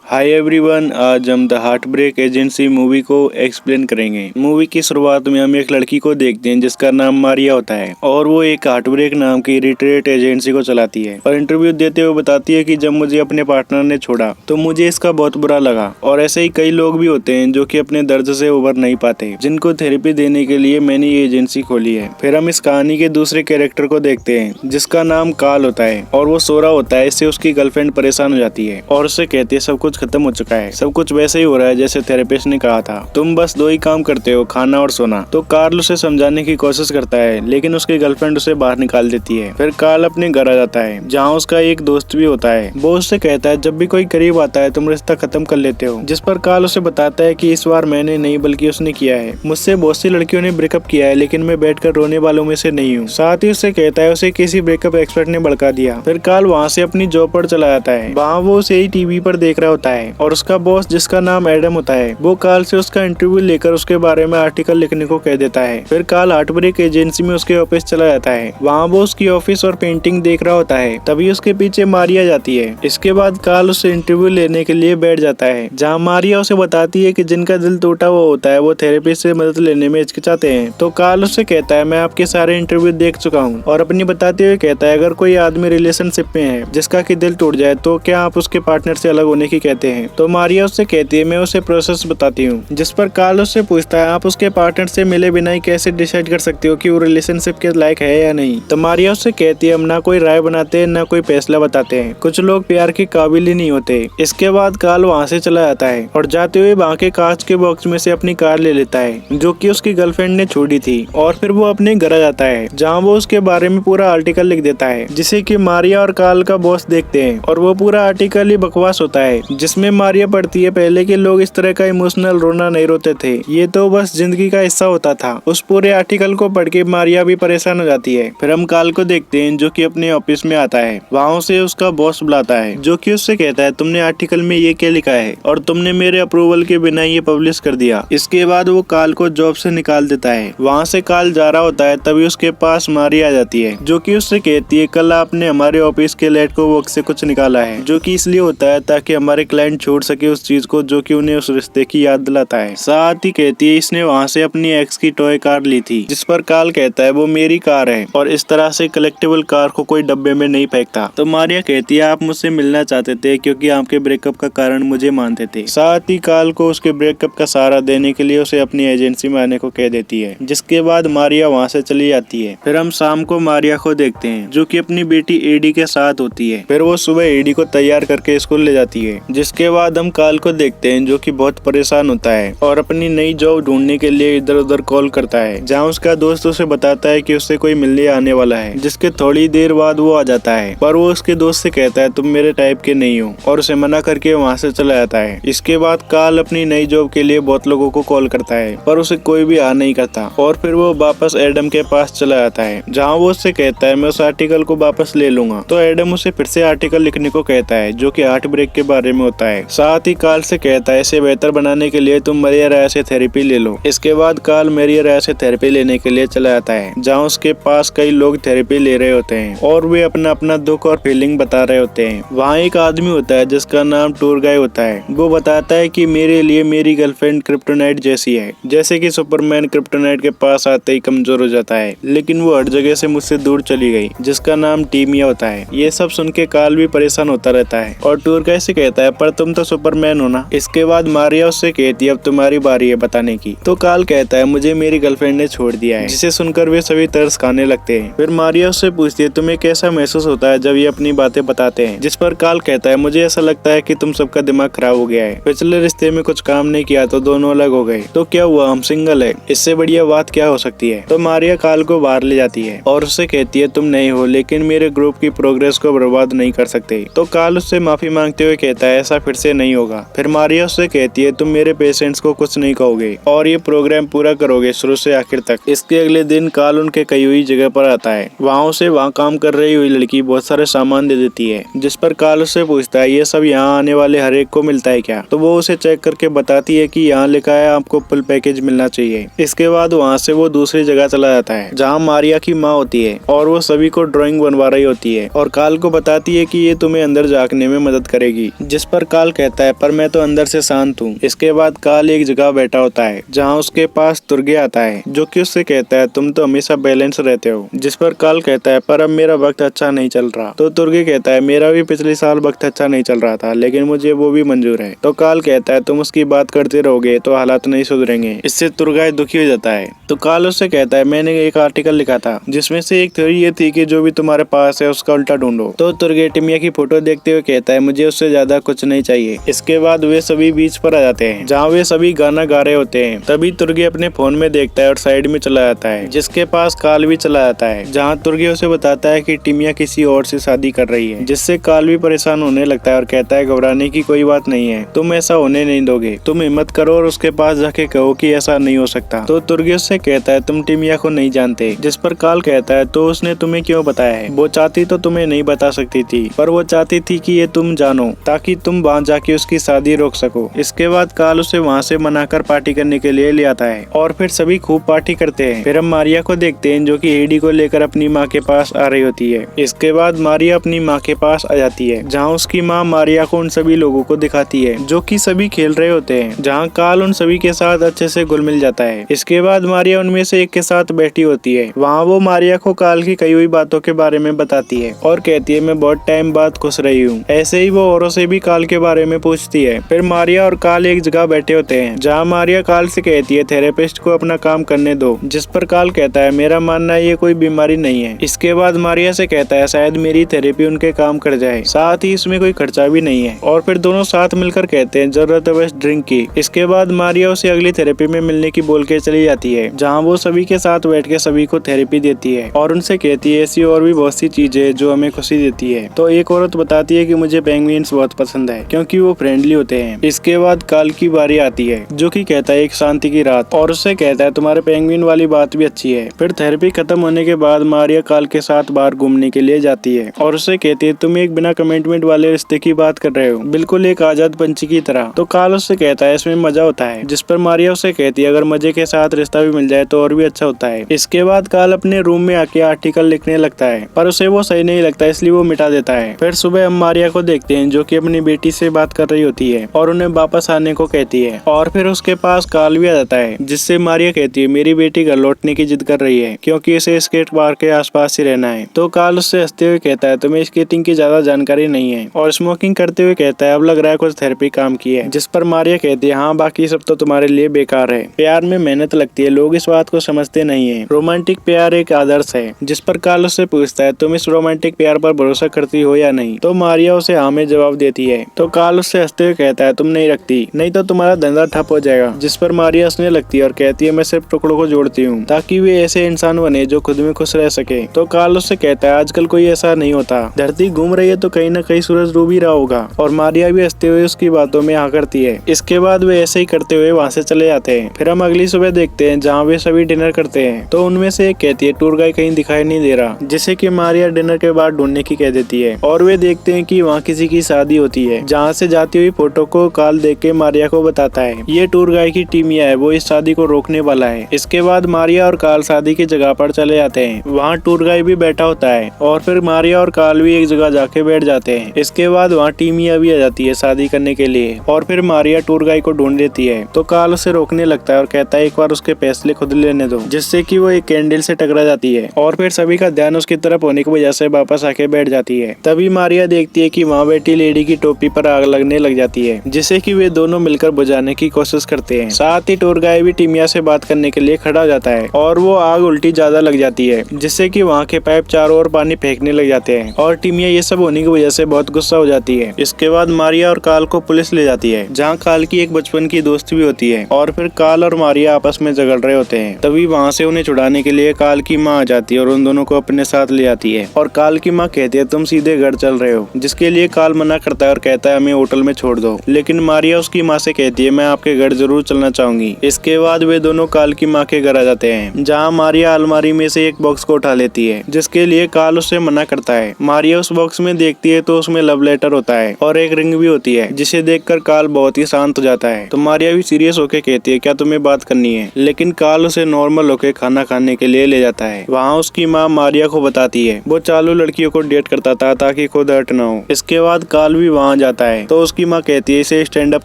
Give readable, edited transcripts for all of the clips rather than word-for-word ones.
हाय everyone, आज हम the heartbreak agency movie को एक्सप्लेन करेंगे। मूवी की शुरुआत में हम एक लड़की को देखते हैं जिसका नाम मारिया होता है और वो एक हार्ट ब्रेक नाम की रिट्रीट एजेंसी को चलाती है और इंटरव्यू देते हुए बताती है कि जब मुझे अपने पार्टनर ने छोड़ा तो मुझे इसका बहुत बुरा लगा। और ऐसे ही कई लोग भी होते हैं जो कि अपने दर्द से उबर नहीं पाते, जिनको थेरेपी देने के लिए मैंने ये एजेंसी खोली है। फिर हम इस कहानी के दूसरे कैरेक्टर को देखते हैं जिसका नाम काल होता है और वो सो रहा होता है। इससे उसकी गर्लफ्रेंड परेशान हो जाती है और उससे कहती है सब कुछ खत्म हो चुका है, सब कुछ वैसे ही हो रहा है जैसे थेरेपिस्ट ने कहा था, तुम बस दो ही काम करते हो, खाना और सोना। तो कार्ल उसे समझाने की कोशिश करता है लेकिन उसकी गर्लफ्रेंड उसे बाहर निकाल देती है। फिर कार्ल अपने घर आ जाता है जहाँ उसका एक दोस्त भी होता है। वो उससे कहता है जब भी कोई करीब आता है तुम रिश्ता खत्म कर लेते हो, जिस पर कार्ल उसे बताता है कि इस बार मैंने नहीं बल्कि उसने किया है। मुझसे बहुत सी लड़कियों ने ब्रेकअप किया है लेकिन मैं बैठकर रोने वालों में से नहीं हूँ। साथ ही उससे कहता है उसे किसी ब्रेकअप एक्सपर्ट ने भड़का दिया। फिर कार्ल वहाँ से अपनी जॉब पर चला जाता है। वहाँ वो उसे ही टीवी पर देख रहा होता है और उसका बॉस जिसका नाम एडम होता है वो कार्ल से उसका इंटरव्यू लेकर उसके बारे में आर्टिकल लिखने को कह देता है। फिर कार्ल हार्ट ब्रेक एजेंसी में उसके ऑफिस चला जाता है। वहाँ वो उसकी ऑफिस और पेंटिंग देख रहा होता है, तभी उसके पीछे मारिया जाती है। इसके बाद कार्ल उससे इंटरव्यू लेने के लिए बैठ जाता है जहाँ मारिया उसे बताती है कि जिनका दिल टूटा हुआ होता है वो थेरेपिस्ट से मदद लेने में हिचकिचाते हैं। तो कार्ल उससे कहता है मैं आपके सारे इंटरव्यू देख चुका हूँ और अपनी बताते हुए कहता है अगर कोई आदमी रिलेशनशिप में है जिसका कि दिल टूट जाए तो क्या आप उसके पार्टनर से अलग होने की कहते हैं। तो मारिया उससे कहती है मैं उसे प्रोसेस बताती हूँ, जिस पर कार्ल उससे पूछता है आप उसके पार्टनर से मिले बिना ही कैसे डिसाइड कर सकते हो कि वो रिलेशनशिप के लायक है या नहीं। तो मारिया उससे कहती है हम ना कोई राय बनाते हैं ना कोई फैसला बताते हैं, कुछ लोग प्यार के काबिल ही नहीं होते। इसके बाद कार्ल वहाँ से चला जाता है और जाते हुए वहाँ के कांच के बॉक्स में से अपनी कार ले लेता है जो कि उसकी गर्लफ्रेंड ने छोड़ी थी और फिर वो अपने घर आ जाता है जहाँ वो उसके बारे में पूरा आर्टिकल लिख देता है जिसे कि मारिया और कार्ल का बॉस देखते हैं और वो पूरा आर्टिकल ही बकवास होता है जिसमें मारिया पढ़ती है पहले के लोग इस तरह का इमोशनल रोना नहीं रोते थे, ये तो बस जिंदगी का हिस्सा होता था। उस पूरे आर्टिकल को पढ़ के मारिया भी परेशान हो जाती है। फिर हम कार्ल को देखते हैं जो कि अपने ऑफिस में आता है। वहाँ से उसका बॉस बुलाता है जो कि उससे कहता है तुमने आर्टिकल में ये क्या लिखा है और तुमने मेरे अप्रूवल के बिना ये पब्लिश कर दिया। इसके बाद वो कार्ल को जॉब से निकाल देता है। वहाँ से कार्ल जा रहा होता है तभी उसके पास मारिया आ जाती है जो कि उससे कहती है कल आपने हमारे ऑफिस के लेट को बॉक्स से कुछ निकाला है जो कि इसलिए होता है ताकि हमारे क्लाइंट छोड़ सके उस चीज को जो कि उन्हें उस रिश्ते की याद दिलाता है। साथ ही कहती है इसने वहाँ से अपनी एक्स की टॉय कार ली थी, जिस पर कार्ल कहता है वो मेरी कार है और इस तरह से कलेक्टिबल कार को कोई डब्बे में नहीं फेंकता। तो मारिया कहती है आप मुझसे मिलना चाहते थे क्योंकि आपके ब्रेकअप का कारण मुझे मानते थे। साथ ही कार्ल को उसके ब्रेकअप का सहारा देने के लिए उसे अपनी एजेंसी में आने को कह देती है, जिसके बाद मारिया वहाँ से चली जाती है। फिर हम शाम को मारिया को देखते हैं जो कि अपनी बेटी एडी के साथ होती है। फिर वो सुबह एडी को तैयार करके स्कूल ले जाती है। जिसके बाद हम कार्ल को देखते हैं जो कि बहुत परेशान होता है और अपनी नई जॉब ढूंढने के लिए इधर उधर कॉल करता है, जहाँ उसका दोस्त उसे बताता है कि उससे कोई मिलने आने वाला है। जिसके थोड़ी देर बाद वो आ जाता है पर वो उसके दोस्त से कहता है तुम मेरे टाइप के नहीं हो और उसे मना करके वहाँ से चला जाता है। इसके बाद कार्ल अपनी नई जॉब के लिए बहुत लोगों को कॉल करता है पर उसे कोई भी आ नहीं करता और फिर वो वापस एडम के पास चला जाता है जहाँ वो उससे कहता है मैं उस आर्टिकल को वापस ले लूंगा। तो एडम उसे फिर से आर्टिकल लिखने को कहता है जो कि हार्ट ब्रेक के बारे में होता है। साथ ही कार्ल से कहता है इसे बेहतर बनाने के लिए तुम मरिया राय से थेरेपी ले लो। इसके बाद कार्ल मरिया राय से थेरेपी लेने के लिए चला जाता है जहाँ उसके पास कई लोग थेरेपी ले रहे होते हैं और वे अपना अपना दुख और फीलिंग बता रहे होते हैं। वहाँ एक आदमी होता है जिसका नाम टूर गाय होता है। वो बताता है कि मेरे लिए मेरी गर्लफ्रेंड क्रिप्टोनाइट जैसी है, जैसे कि सुपरमैन क्रिप्टोनाइट के पास आते ही कमजोर हो जाता है, लेकिन वो हर जगह से मुझसे दूर चली गई, जिसका नाम टीमिया होता है। ये सब सुन के कार्ल भी परेशान होता रहता है और टूर गाय से कहता है पर तुम तो सुपरमैन हो ना। इसके बाद मारिया उससे कहती है अब तुम्हारी बारी है बताने की। तो कार्ल कहता है मुझे मेरी गर्लफ्रेंड ने छोड़ दिया है, जिसे सुनकर वे सभी तरस खाने लगते हैं। फिर मारिया उससे पूछती है तुम्हें कैसा महसूस होता है जब ये अपनी बातें बताते हैं, जिस पर कार्ल कहता है मुझे ऐसा लगता है कि तुम सबका दिमाग खराब हो गया है, पिछले रिश्ते में कुछ काम नहीं किया तो दोनों अलग हो गए, तो क्या हुआ हम सिंगल है, इससे बढ़िया बात क्या हो सकती है। तो मारिया कार्ल को बाहर ले जाती है और उससे कहती है तुम नहीं हो लेकिन मेरे ग्रुप की प्रोग्रेस को बर्बाद नहीं कर सकते। तो कार्ल उससे माफी मांगते हुए कहता है ऐसा फिर से नहीं होगा। फिर मारिया उससे कहती है तुम मेरे पेशेंट्स को कुछ नहीं कहोगे और ये प्रोग्राम पूरा करोगे शुरू से आखिर तक। इसके अगले दिन कार्ल उनके कही हुई जगह पर आता है। वहाँ से वहाँ काम कर रही हुई लड़की बहुत सारे सामान दे देती है, जिस पर कार्ल उससे पूछता है ये सब यहाँ आने वाले हर एक को मिलता है क्या। तो वो उसे चेक करके बताती है कि यहाँ लिखा है आपको फुल पैकेज मिलना चाहिए। इसके बाद वहाँ से वो दूसरी जगह चला जाता है जहाँ मारिया की माँ होती है और वो सभी को ड्राइंग बनवा रही होती है और कार्ल को बताती है कि ये तुम्हें अंदर झांकने में मदद करेगी, जिस पर पर काल कहता है पर मैं तो अंदर से शांत हूँ। इसके बाद काल एक जगह बैठा होता है जहाँ उसके पास तुर्गे आता है जो कि उससे कहता है तुम तो हमेशा बैलेंस रहते हो। जिस पर काल कहता है पर अब मेरा वक्त अच्छा नहीं चल रहा। तो तुर्गे कहता है मेरा भी पिछले साल वक्त अच्छा नहीं चल रहा था लेकिन मुझे वो भी मंजूर है। तो काल कहता है तुम उसकी बात करते रहोगे तो हालात नहीं सुधरेंगे। इससे तुर्गाई दुखी हो जाता है। तो काल उससे कहता है मैंने एक आर्टिकल लिखा था जिसमें से एक थ्योरी ये थी कि जो भी तुम्हारे पास है उसका उल्टा ढूंढो। तो तुर्गे टिमिया की फोटो देखते हुए कहता है मुझे उससे ज्यादा कुछ नहीं चाहिए। इसके बाद वे सभी बीच पर आ जाते हैं जहाँ वे सभी गाना गा रहे होते हैं। तभी तुर्गे अपने फोन में देखता है और साइड में चला जाता है जिसके पास काल भी चला जाता है जहाँ तुर्गे उसे बताता है कि टिमिया किसी और से शादी कर रही है। जिससे काल भी परेशान होने लगता है और कहता है घबराने की कोई बात नहीं है, तुम ऐसा होने नहीं दोगे, तुम हिम्मत करो और उसके पास जाके कहो कि ऐसा नहीं हो सकता। तो तुर्गे उससे कहता है तुम टिमिया को नहीं जानते। जिस पर काल कहता है तो उसने तुम्हें क्यों बताया है? वो चाहती तो तुम्हें नहीं बता सकती थी पर वो चाहती थी कि ये तुम जानो ताकि तुम वहाँ जाके उसकी शादी रोक सको। इसके बाद काल उसे वहाँ से मनाकर पार्टी करने के लिए ले आता है और फिर सभी खूब पार्टी करते हैं। फिर हम मारिया को देखते हैं जो कि एडी को लेकर अपनी माँ के पास आ रही होती है। इसके बाद मारिया अपनी माँ के पास आ जाती है जहाँ उसकी माँ मारिया को उन सभी लोगों को दिखाती है जो कि सभी खेल रहे होते हैं जहाँ काल उन सभी के साथ अच्छे से घुल मिल जाता है। इसके बाद मारिया उनमें से एक के साथ बैठी होती है। वहाँ वो मारिया को काल की कई हुई बातों के बारे में बताती है और कहती है मैं बहुत टाइम बाद खुश रही हूँ। ऐसे ही वो औरों से भी काल के बारे में पूछती है। फिर मारिया और काल एक जगह बैठे होते हैं जहाँ मारिया काल से कहती है थेरेपिस्ट को अपना काम करने दो। जिस पर काल कहता है मेरा मानना है ये कोई बीमारी नहीं है। इसके बाद मारिया से कहता है शायद मेरी थेरेपी उनके काम कर जाए, साथ ही इसमें कोई खर्चा भी नहीं है। और फिर दोनों साथ मिलकर कहते हैं जरूरत है बस ड्रिंक की। इसके बाद मारिया उसे अगली थेरेपी में मिलने की बोल के चली जाती है जहाँ वो सभी के साथ बैठ के सभी को थेरेपी देती है और उनसे कहती है ऐसी और भी बहुत सी चीजें जो हमें खुशी देती है। तो एक औरत बताती है कि मुझे पेंगुइन्स बहुत पसंद है क्योंकि वो फ्रेंडली होते हैं। इसके बाद काल की बारी आती है जो कि कहता है एक शांति की रात और उससे कहता है तुम्हारे पेंगुइन वाली बात भी अच्छी है। फिर थेरेपी खत्म होने के बाद मारिया काल के साथ बाहर घूमने के लिए जाती है और उससे कहती है तुम एक बिना कमिटमेंट वाले रिश्ते की बात कर रहे हो, बिल्कुल एक आजाद पंछी की तरह। तो काल उससे कहता है इसमें मजा होता है। जिस पर मारिया उससे कहती है अगर मजे के साथ रिश्ता भी मिल जाए तो और भी अच्छा होता है। इसके बाद काल अपने रूम में आके आर्टिकल लिखने लगता है पर उसे वो सही नहीं लगता इसलिए वो मिटा देता है। फिर सुबह हम मारिया को देखते हैं जो कि अपनी बेटी से बात कर रही होती है और उन्हें वापस आने को कहती है और फिर उसके पास काल भी आ जाता है जिससे मारिया कहती है मेरी बेटी घर लौटने की जिद कर रही है क्योंकि इसे स्केट पार्क के आसपास ही रहना है। तो काल उससे हंसते हुए कहता है तुम्हें स्केटिंग की ज्यादा जानकारी नहीं है और स्मोकिंग करते हुए कहता है अब लग रहा है कुछ थेरेपी काम की है। जिस पर मारिया कहती है हाँ बाकी सब तो तुम्हारे लिए बेकार है, प्यार में मेहनत लगती है, लोग इस बात को समझते नहीं है, रोमांटिक प्यार एक आदर्श है। जिस पर काल उससे पूछता है तुम इस रोमांटिक प्यार पर भरोसा करती हो या नहीं। तो मारिया उसे हाँ में जवाब देती है। तो काल उससे हंसते हुए कहता है तुम नहीं रखती नहीं तो तुम्हारा धंधा ठप हो जाएगा। जिस पर मारिया हंसने लगती है और कहती है मैं सिर्फ टुकड़ों को जोड़ती हूँ ताकि वे ऐसे इंसान बने जो खुद में खुश रह सके। तो काल उससे कहता है आजकल कोई ऐसा नहीं होता, धरती घूम रही है तो कहीं न कहीं सूरज डूब ही रहा होगा। और मारिया भी हंसते हुए उसकी बातों में हाँ करती है। इसके बाद वे ऐसे ही करते हुए वहाँ से चले जाते हैं। फिर हम अगली सुबह देखते हैं जहाँ वे सभी डिनर करते हैं। तो उनमें से एक कहती है टूर गाइड कहीं दिखाई नहीं दे रहा, जिसे कि मारिया डिनर के बाद ढूंढने की कह देती है। और वे देखते हैं कि वहाँ किसी की शादी होती है जहाँ से जाती हुई फोटो को काल देख के मारिया को बताता है ये टूर गाइड की टीमिया है, वो इस शादी को रोकने वाला है। इसके बाद मारिया और काल शादी की जगह पर चले जाते हैं। वहाँ टूर गाइड भी बैठा होता है और फिर मारिया और काल भी एक जगह जाके बैठ जाते हैं। इसके बाद वहाँ टीमिया भी आ जाती है शादी करने के लिए और फिर मारिया टूर गाइड को ढूंढ लेती है। तो काल उसे रोकने लगता है और कहता है एक बार उसके फैसले खुद लेने दो, जिससे कि वो एक कैंडल से टकरा जाती है और फिर सभी का ध्यान उसकी तरफ होने की वजह से वापस आके बैठ जाती है। तभी मारिया देखती है कि वहाँ बैठी लेडी की टोपी पर आग लगने लग जाती है, जिसे कि वे दोनों मिलकर बुझाने की कोशिश करते हैं। साथ ही टूर गाइड भी टीमिया से बात करने के लिए खड़ा हो जाता है और वो आग उल्टी ज्यादा लग जाती है, जिससे कि वहाँ के पाइप चारों ओर पानी फेंकने लग जाते हैं और टीमिया ये सब होने की वजह से बहुत गुस्सा हो जाती है। इसके बाद मारिया और काल को पुलिस ले जाती है जहाँ काल की एक बचपन की दोस्त भी होती है और फिर काल और मारिया आपस में झगड़ रहे होते हैं। तभी वहाँ से उन्हें छुड़ाने के लिए काल की माँ आ जाती है और उन दोनों को अपने साथ ले आती है। और काल की माँ कहती है तुम सीधे घर चल रहे हो, जिसके लिए काल मना करता है और कहता है हमें होटल में छोड़ दो। लेकिन मारिया उसकी माँ से कहती है मैं आपके घर जरूर चलना चाहूंगी। इसके बाद वे दोनों काल की माँ के घर आ जाते हैं जहाँ मारिया अलमारी में से एक बॉक्स को उठा लेती है, जिसके लिए काल उससे मना करता है। मारिया उस बॉक्स में देखती है तो उसमें लव लेटर होता है और एक रिंग भी होती है, जिसे देखकर काल बहुत ही शांत हो जाता है। तो मारिया भी सीरियस होकर कहती है क्या तुम्हें बात करनी है, लेकिन काल उसे नॉर्मल होकर खाना खाने के लिए ले जाता है। वहाँ उसकी माँ मारिया को बताती है वो चालू लड़कियों को डेट करता था ताकि खुद हर्ट ना हो। इसके बाद काल भी वहाँ जाता है। तो उसकी माँ कहती है इसे स्टैंड अप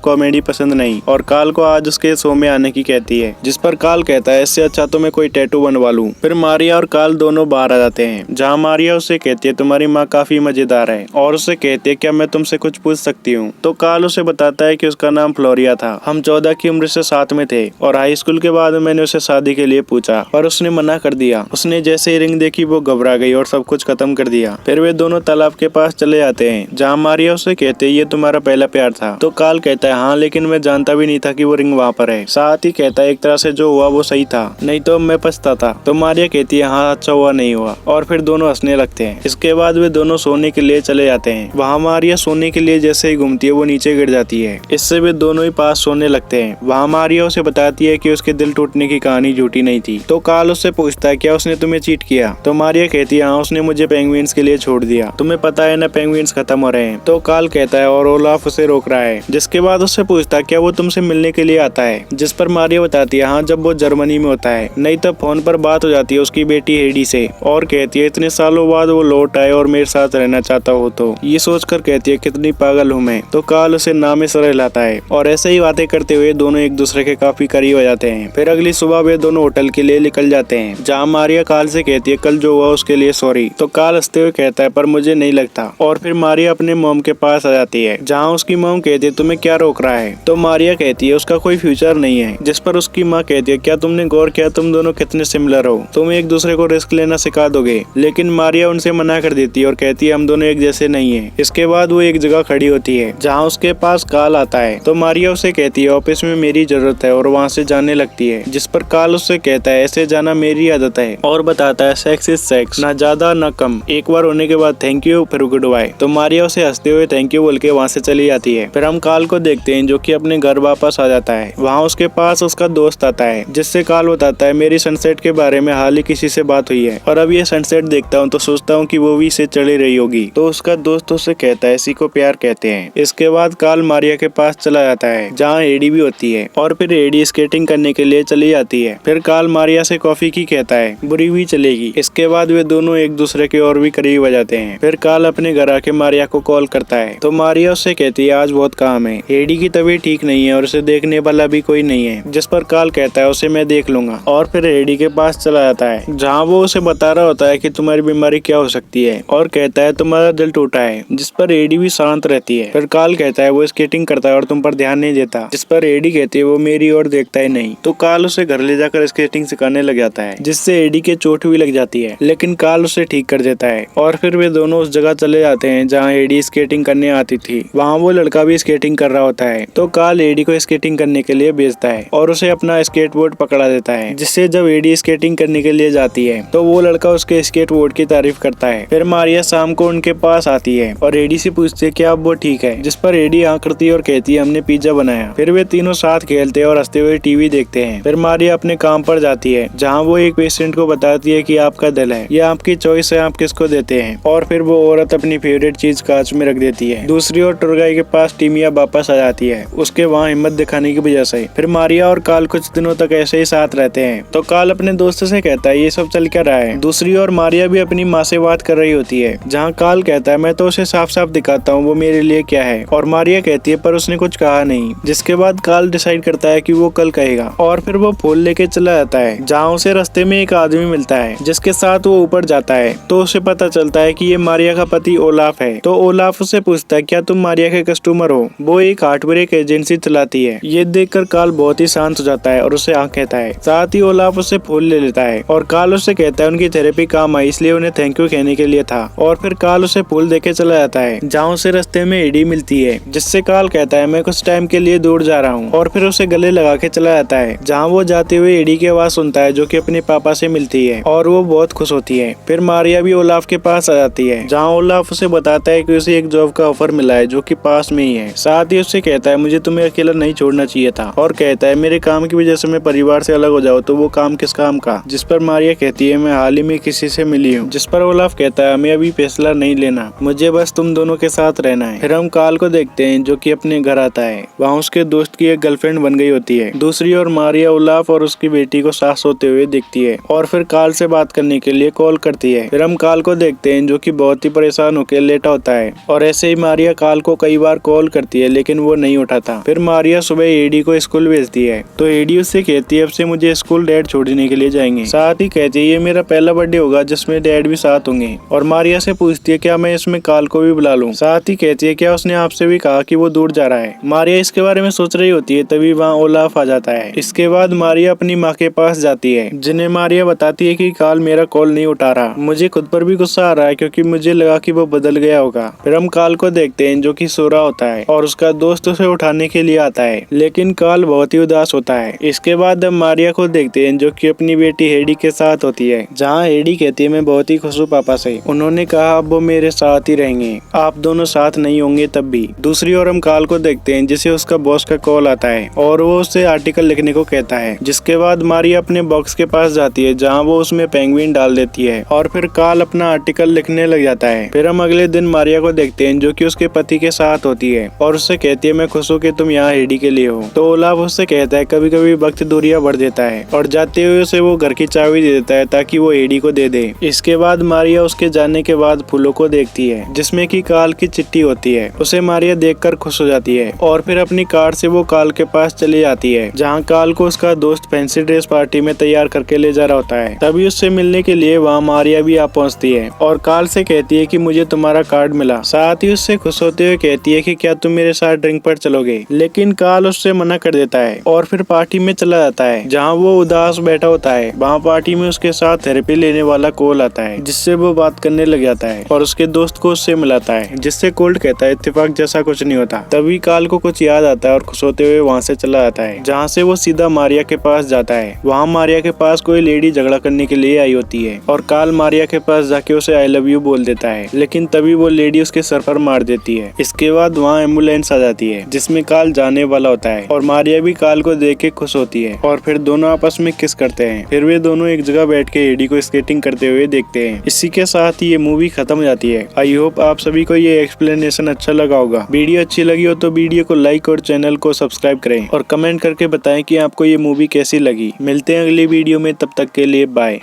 कॉमेडी पसंद नहीं और काल को आज उसके शो में आने की कहती है, जिस पर काल कहता है इससे अच्छा तो मैं कोई टैटू बनवा लूं। फिर मारिया और काल दोनों बाहर आ जाते हैं, जहाँ मारिया उससे कहती है तुम्हारी माँ काफी मजेदार है और उससे कहती है क्या मैं तुमसे कुछ पूछ सकती हूँ। तो काल उसे बताता है कि उसका नाम फ्लोरिया था, हम 14 की उम्र से साथ में थे और हाई स्कूल के बाद मैंने उसे शादी के लिए पूछा पर उसने मना कर दिया। उसने जैसे ही रिंग देखी वो घबरा गई और सब कुछ खत्म कर दिया। फिर वे दोनों तालाब के पास चले जाते हैं, जहाँ मारिया उसे कहते हैं ये तुम्हारा पहला प्यार था। तो काल कहता है हाँ, लेकिन मैं जानता भी नहीं था कि वो रिंग वहाँ पर है। साथ ही कहता है एक तरह से जो हुआ वो सही था, नहीं तो मैं पछता था। तो मारिया कहती है हाँ अच्छा हुआ नहीं हुआ, और फिर दोनों हंसने लगते हैं। इसके बाद वे दोनों सोने के लिए चले जाते हैं। वहाँ मारिया सोने के लिए जैसे ही घूमती है वो नीचे गिर जाती है। इससे वे दोनों ही पास सोने लगते हैं। वहाँ मारिया उसे बताती है कि उसके दिल टूटने की कहानी झूठी नहीं थी। तो काल उससे पूछता है क्या उसने तुम्हें चीट किया। तो मारिया कहती है हाँ, उसने मुझे पेंगुइन्स के लिए छोड़ दिया, तुम्हें पता है ना पेंगुइन्स खत्म हो रहे हैं। तो काल कहता है और ओलाफ उसे रोक रहा है। जिसके बाद उससे पूछता है क्या वो तुमसे मिलने के लिए आता है, जिस पर मारिया बताती है हाँ, जब वो जर्मनी में होता है। नहीं तो फोन पर बात हो जाती है उसकी बेटी हेडी से और कहती है इतने सालों बाद वो लौट आए और मेरे साथ रहना चाहता हो। तो ये सोचकर कहती है कितनी पागल हूँ मैं। तो काल उसे नामे सर हिलाता है और ऐसे ही बातें करते हुए दोनों एक दूसरे के काफी करीब आ जाते हैं। फिर अगली सुबह वे दोनों होटल के लिए निकल जाते हैं, जहाँ मारिया काल से कहती है कल जो हुआ उसके लिए सॉरी। तो काल हंसते हुए कहता है पर मुझे नहीं लगता। और फिर मारिया अपने मॉम के पास आ जाती है, जहाँ उसकी मॉम कहती है तुम्हें क्या रोक रहा है। तो मारिया कहती है उसका कोई फ्यूचर नहीं है, जिस पर उसकी माँ कहती है क्या तुमने गौर किया तुम दोनों कितने सिमिलर हो, तुम एक दूसरे को रिस्क लेना सिखा दोगे। लेकिन मारिया उनसे मना कर देती है और कहती है हम दोनों एक जैसे नहीं है। इसके बाद वो एक जगह खड़ी होती है जहाँ उसके पास काल आता है। तो मारिया उसे कहती है ऑफिस में मेरी जरूरत है और वहाँ से जाने लगती है, जिस पर काल उससे कहता है ऐसे जाना मेरी आदत है और बताता है सेक्स इज सेक्स, ना ज्यादा ना कम, एक बार होने के बाद थैंक यू फिर गुड बाय। तो मारिया उसे हंसते हुए थैंक यू बोल के वहाँ से चली जाती है। फिर हम काल को देखते हैं जो कि अपने घर वापस आ जाता है। वहाँ उसके पास उसका दोस्त आता है, जिससे काल बताता है मेरी सनसेट के बारे में हाल ही किसी से बात हुई है और अब ये सनसेट देखता हूँ तो सोचता हूँ कि वो भी इसे चढ़ी रही होगी। तो उसका दोस्त उससे कहता है इसी को प्यार कहते हैं। इसके बाद काल मारिया के पास चला जाता है, जहाँ एडी भी होती है और फिर एडी स्केटिंग करने के लिए चली जाती है। फिर काल मारिया से कॉफी की कहता है बुरी भी चलेगी। इसके बाद वे दोनों एक दूसरे के और भी करीब आ जाते हैं। फिर काल अपने घर आके मारिया को कॉल करता है। तो मारिया उससे कहती है आज बहुत काम है, एडी की तबीयत ठीक नहीं है और उसे देखने वाला भी कोई नहीं है, जिस पर काल कहता है उसे मैं देख लूंगा। और फिर एडी के पास चला जाता है, जहाँ वो उसे बता रहा होता है कि तुम्हारी बीमारी क्या हो सकती है और कहता है तुम्हारा दिल टूटा है, जिस पर एडी भी शांत रहती है। फिर काल कहता है वो स्केटिंग करता है और तुम पर ध्यान नहीं देता, जिस पर एडी कहती है वो मेरी ओर देखता ही नहीं। तो काल उसे घर ले जाकर स्केटिंग सिखाने लग जाता है, जिससे एडी के चोट भी लग जाती है, लेकिन काल उसे ठीक कर देता है। और फिर वे दोनों उस जगह चले जाते हैं जहाँ एडी स्केटिंग करने आती थी। वहाँ वो लड़का भी स्केटिंग कर रहा होता है। तो काल एडी को स्केटिंग करने के लिए भेजता है और उसे अपना स्केटबोर्ड पकड़ा देता है, जिससे जब एडी स्केटिंग करने के लिए जाती है तो वो लड़का उसके स्केटबोर्ड की तारीफ करता है। फिर मारिया शाम को उनके पास आती है और एडी से पूछती है क्या अब वो ठीक है, जिस पर एडी हाँ करती है और कहती है हमने पिज्जा बनाया। फिर वे तीनों साथ खेलते और हंसते हुए टीवी देखते हैं। फिर मारिया अपने काम पर जाती है, जहाँ वो एक पेशेंट को बताती है कि आपका दिल है, ये आपकी चॉइस है, आप किसको देते हैं। और फिर वो औरत अपनी फेवरेट चीज कांच में रख देती है। दूसरी ओर टुरगाई के पास टीमिया वापस आ जाती है, उसके वहाँ हिम्मत दिखाने की वजह से। फिर मारिया और काल कुछ दिनों तक ऐसे ही साथ रहते हैं। तो काल अपने दोस्त से कहता है ये सब चल क्या रहा है। दूसरी ओर मारिया भी अपनी माँ से बात कर रही होती है, जहाँ काल कहता है मैं तो उसे साफ साफ दिखाता हूँ वो मेरे लिए क्या है, और मारिया कहती है पर उसने कुछ कहा नहीं। जिसके बाद काल डिसाइड करता है कि वो कल कहेगा और फिर वो फूल लेके चला जाता है, जहाँ उसे रास्ते में एक आदमी मिलता है जिसके साथ वो ऊपर जाता है। तो उसे पता चलता है कि ये मारिया का पति ओलाफ है। तो ओलाफ उसे पूछता है क्या तुम मारिया के कस्टमर हो। वो एक हार्ट ब्रेक एजेंसी चलाती है। ये देखकर काल बहुत ही शांत हो जाता है और उसे हाँ कहता है। साथ ही ओलाफ उससे फूल ले लेता है और काल उससे कहता है उनकी थेरेपी काम आई इसलिए उन्हें थैंक यू कहने के लिए था। और फिर काल उसे फूल देके चला जाता है, जहाँ उसे रास्ते में एडी मिलती है, जिससे काल कहता है मैं कुछ टाइम के लिए दूर जा रहा हूँ, और फिर उसे गले लगा के चला जाता है। जहाँ वो जाते हुए एडी की आवाज सुनता है जो कि अपने पापा से मिलती है और वो बहुत खुश होती है। फिर मारिया भी ओलाफ के पास आ जाती है, जहाँ ओलाफ उसे बताता है कि उसे एक जॉब का ऑफर मिला है जो कि पास में ही है। साथ ही उससे कहता है मुझे तुम्हें अकेला नहीं छोड़ना चाहिए था, और कहता है मेरे काम की वजह से मैं परिवार से अलग हो जाऊँ तो वो काम किस काम का। जिस पर मारिया कहती है मैं हाल ही में किसी से मिली हूँ। जिस पर ओलाफ कहता है हमें अभी फैसला नहीं लेना, मुझे बस तुम दोनों के साथ रहना है। फिर हम काल को देखते हैं जो कि अपने घर आता है। वहाँ उसके दोस्त की एक गर्लफ्रेंड बन गई होती है। दूसरी ओर मारिया ओलाफ और उसकी बेटी को साथ सोते हुए देखती है और फिर काल से बात करने के लिए कॉल करती है। फिर हम काल को देखते हैं जो कि बहुत ही परेशान होकर लेटा होता है और ऐसे ही मारिया मारिया काल को कई बार कॉल करती है लेकिन वो नहीं उठाता। फिर मारिया सुबह एडी को स्कूल भेजती है तो एडी उससे कहती है अब से मुझे स्कूल डैड छोड़ने के लिए जाएंगे। साथ ही कहती है ये मेरा पहला बर्थडे होगा जिसमें डैड भी साथ होंगे। और मारिया से पूछती है क्या मैं इसमें काल को भी बुला लूं। साथ ही कहती है क्या उसने आपसे भी कहा कि वो दूर जा रहा है। मारिया इसके बारे में सोच रही होती है तभी वहाँ ओलाफ आ जाता है। इसके बाद मारिया अपनी माँ के पास जाती है जिन्हें मारिया बताती है कि काल मेरा कॉल नहीं उठा रहा। मुझे खुद पर भी गुस्सा आ रहा है क्योंकि मुझे लगा कि वो बदल गया होगा। फिर हम काल को देखते हैं जो कि सो रहा होता है और उसका दोस्त उसे उठाने के लिए आता है लेकिन काल बहुत ही उदास होता है। इसके बाद हम मारिया को देखते हैं जो कि अपनी बेटी हेडी के साथ होती है, जहाँ हेडी कहती है मैं बहुत ही खुश हूँ पापा से। उन्होंने कहा अब वो मेरे साथ ही रहेंगे, आप दोनों साथ नहीं होंगे तब भी। दूसरी ओर हम काल को देखते हैं जिसे उसका बॉस का कॉल आता है और वो उससे आर्टिकल लिखने को कहता है। जिसके बाद मारिया अपने बॉक्स के पास जाती है जहाँ वो उसमें पेंगुइन डाल देती है और फिर काल अपना आर्टिकल लिखने लग जाता है। फिर हम अगले दिन मारिया को देखते हैं जो कि उसके पति के साथ होती है और उससे कहती है मैं खुश हूँ कि तुम यहाँ हेडी के लिए हो। तो ओलाफ उससे कहता है कभी कभी वक्त दूरियां बढ़ देता है और जाते हुए उसे वो घर की चाबी दे देता है ताकि वो हेडी को दे दे। इसके बाद मारिया उसके जाने के बाद फूलों को देखती है जिसमें कि काल की चिट्ठी होती है। उसे मारिया देखकर खुश हो जाती है और फिर अपनी कार से वो काल के पास चली जाती है जहाँ काल को उसका दोस्त फैंसी ड्रेस पार्टी में तैयार करके ले जा रहा होता है। तभी उससे मिलने के लिए वहाँ मारिया भी आ पहुँचती है और काल से कहती है कि मुझे तुम्हारा कार्ड मिला। साथ ही उससे खुश होते हुए कहती है कि क्या तुम मेरे साथ ड्रिंक पर चलोगे, लेकिन काल उससे मना कर देता है और फिर पार्टी में चला जाता है जहाँ वो उदास बैठा होता है। वहाँ पार्टी में उसके साथ थेरेपी लेने वाला कोल आता है जिससे वो बात करने लग जाता है और उसके दोस्त को उससे मिलाता है जिससे कोल्ड कहता है इत्तेफाक जैसा कुछ नहीं होता। तभी काल को कुछ याद आता है और खुश होते हुए वहाँ से चला जाता है जहाँ से वो सीधा मारिया के पास जाता है। वहाँ मारिया के पास कोई लेडी झगड़ा करने के लिए आई होती है और काल मारिया के पास जाके उसे आई लव यू बोल देता है लेकिन तभी वो लेडी उसके सर पर मार देती है। इसके बाद वहाँ एम्बुलेंस आ जाती है जिसमें काल जाने वाला होता है और मारिया भी काल को देख के खुश होती है और फिर दोनों आपस में किस करते हैं। फिर वे दोनों एक जगह बैठ के हेडी को स्केटिंग करते हुए देखते हैं। इसी के साथ ही ये मूवी खत्म हो जाती है। आई होप आप सभी को ये एक्सप्लेनेशन अच्छा लगा होगा। वीडियो अच्छी लगी हो तो वीडियो को लाइक और चैनल को सब्सक्राइब करें और कमेंट करके बताएं कि आपको ये मूवी कैसी लगी। मिलते हैं अगली वीडियो में, तब तक के लिए बाय।